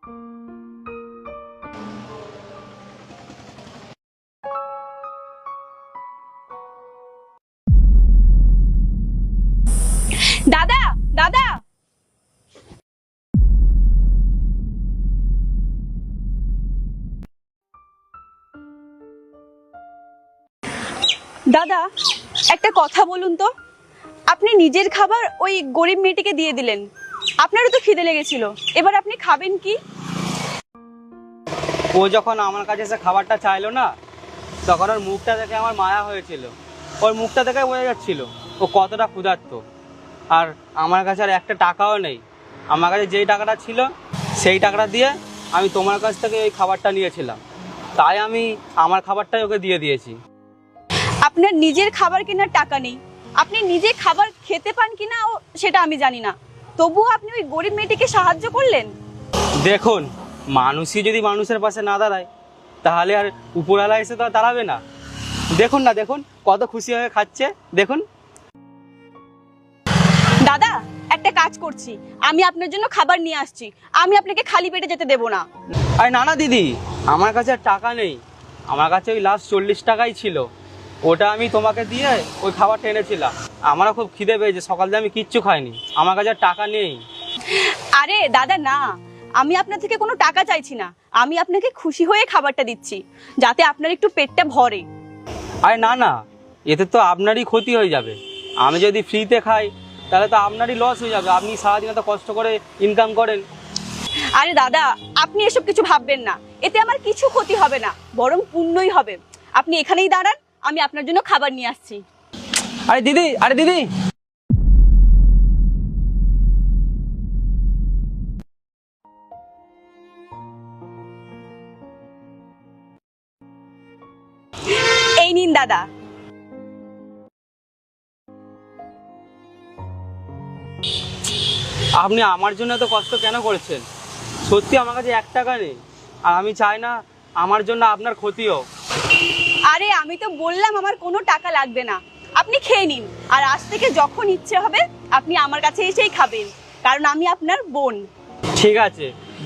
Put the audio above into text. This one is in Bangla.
দাদা, দাদা, দাদা, একটা কথা বলুন তো। আপনি নিজের খাবার ওই গরিব মেয়েটিকে দিয়ে দিলেন। আপনারও তো খিদে লেগেছিল, এবার আপনি খাবেন কি? ও যখন আমার কাছে এসে খাবারটা চাইলো না, তখন ওর মুখটা দেখে আমার মায়া হয়েছিল। ওর মুখটা দেখে বোঝা যাচ্ছিল ও কতটা ক্ষুধার্ত। আর আমার কাছে আর একটা টাকাও নেই। আমার কাছে যেই টাকাটা ছিল সেই টাকাটা দিয়ে আমি তোমার কাছ থেকে ওই খাবারটা নিয়েছিলাম, তাই আমি আমার খাবারটাই ওকে দিয়ে দিয়েছি। আপনার নিজের খাবার কেনার টাকা নেই, আপনি নিজে খাবার খেতে পান কিনা সেটা আমি জানি না, তবুও আপনি ওই গরিব মেয়েটিকে সাহায্য করলেন। দেখুন, মানুষই যদি মানুষের পাশে না দাঁড়ায় তাহলে আর উপরওয়ালা এসে তো আর দাঁড়াবে না। দেখুন না, দেখুন কত খুশি হয়ে খাচ্ছে, দেখুন। দাদা, একটা কাজ করছি, আমি আপনার জন্য খাবার নিয়ে আসছি, আমি আপনাকে খালি পেটে যেতে দেব না। আরে না না দিদি, আমার কাছে আর টাকা নেই। আমার কাছে ওই লাস্ট 40 টাকাই ছিল, ওটা আমি তোমাকে দিয়ে ওই খাবারটা এনেছিলাম। আমারও খুব খিদে পেয়েছে, সকাল থেকে আমি কিচ্ছু খাইনি, আমার কাছে আর টাকা নেই। আরে দাদা না, আমি আপনার থেকে কোনো টাকা চাইছি না, আমি আপনাকে খুশি হয়ে খাবারটা দিচ্ছি যাতে আপনার একটু পেটটা ভরে। আরে না না, এতে তো আপনারই ক্ষতি হয়ে যাবে। আমি যদি ফ্রিতে খাই তাহলে তো আপনারই লস হয়ে যাবে। আপনি সারাদিন এত কষ্ট করে ইনকাম করেন। আরে দাদা, আপনি এসব কিছু ভাববেন না, এতে আমার কিছু ক্ষতি হবে না, বরং পুণ্যই হবে। আপনি এখানেই দাঁড়ান, আমি আপনার জন্য খাবার নিয়ে আসছি। আরে দিদি, আরে দিদি, এই নিন দাদা। আপনি আমার জন্য এত কষ্ট কেন করেছেন? সত্যি আমার কাছে 1 টাকা নেই, আর আমি চাই না আমার জন্য আপনার ক্ষতি হোক। আরে আমি তো বললাম আমার কোনো টাকা লাগবে না, আপনি খেয়ে নিন, আর আজ থেকে যখন ইচ্ছে হবে আপনি আমার কাছে এসেই খাবেন, কারণ আমি আপনার বোন। ঠিক আছে,